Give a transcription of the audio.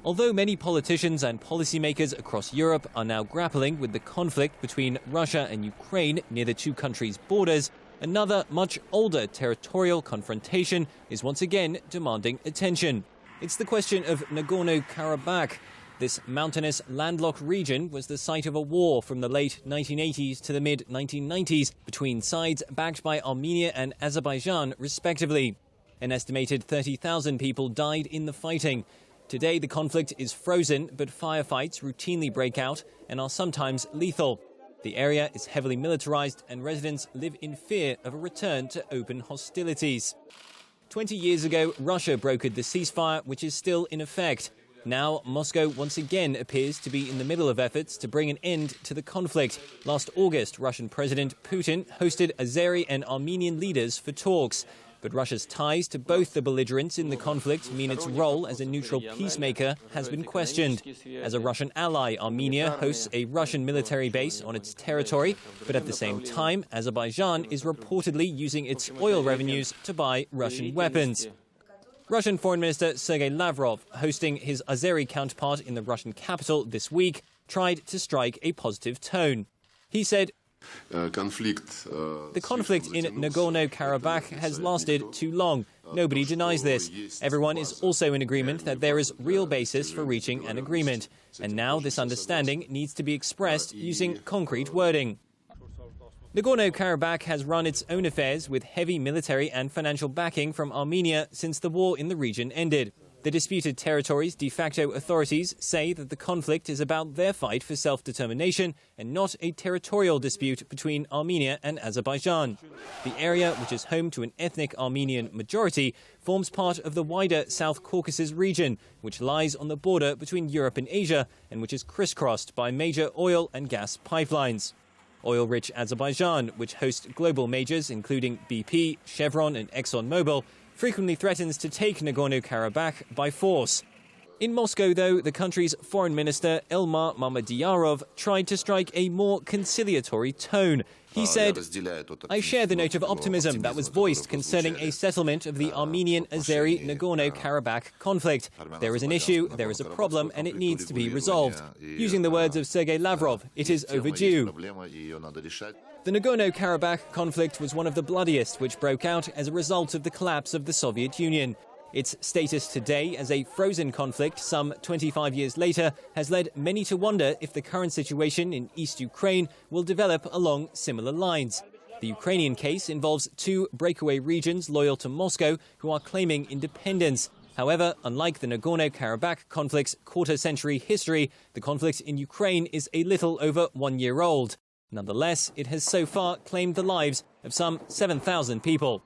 Although many politicians and policymakers across Europe are now grappling with the conflict between Russia and Ukraine near the two countries' borders, another much older territorial confrontation is once again demanding attention. It's the question of Nagorno-Karabakh. This mountainous, landlocked region was the site of a war from the late 1980s to the mid-1990s between sides backed by Armenia and Azerbaijan, respectively. An estimated 30,000 people died in the fighting. Today, the conflict is frozen, but firefights routinely break out and are sometimes lethal. The area is heavily militarized, and residents live in fear of a return to open hostilities. 20 years ago, Russia brokered the ceasefire, which is still in effect. Now, Moscow once again appears to be in the middle of efforts to bring an end to the conflict. Last August, Russian President Putin hosted Azeri and Armenian leaders for talks. But Russia's ties to both the belligerents in the conflict mean its role as a neutral peacemaker has been questioned. As a Russian ally, Armenia hosts a Russian military base on its territory, but at the same time, Azerbaijan is reportedly using its oil revenues to buy Russian weapons. Russian Foreign Minister Sergei Lavrov, hosting his Azeri counterpart in the Russian capital this week, tried to strike a positive tone. He said, "The conflict in Nagorno-Karabakh has lasted too long. Nobody denies this. Everyone is also in agreement that there is real basis for reaching an agreement. And now this understanding needs to be expressed using concrete wording." Nagorno-Karabakh has run its own affairs with heavy military and financial backing from Armenia since the war in the region ended. The disputed territories' de facto authorities say that the conflict is about their fight for self-determination and not a territorial dispute between Armenia and Azerbaijan. The area, which is home to an ethnic Armenian majority, forms part of the wider South Caucasus region, which lies on the border between Europe and Asia and which is crisscrossed by major oil and gas pipelines. Oil-rich Azerbaijan, which hosts global majors including BP, Chevron and ExxonMobil, frequently threatens to take Nagorno-Karabakh by force. In Moscow, though, the country's foreign minister, Elmar Mammadiyarov, tried to strike a more conciliatory tone. He said, "I share the note of optimism that was voiced concerning a settlement of the Armenian-Azeri Nagorno-Karabakh conflict. There is an issue, there is a problem, and it needs to be resolved." Using the words of Sergei Lavrov, it is overdue. The Nagorno-Karabakh conflict was one of the bloodiest which broke out as a result of the collapse of the Soviet Union. Its status today as a frozen conflict some 25 years later has led many to wonder if the current situation in East Ukraine will develop along similar lines. The Ukrainian case involves two breakaway regions loyal to Moscow who are claiming independence. However, unlike the Nagorno-Karabakh conflict's quarter-century history, the conflict in Ukraine is a little over 1 year old. Nonetheless, it has so far claimed the lives of some 7,000 people.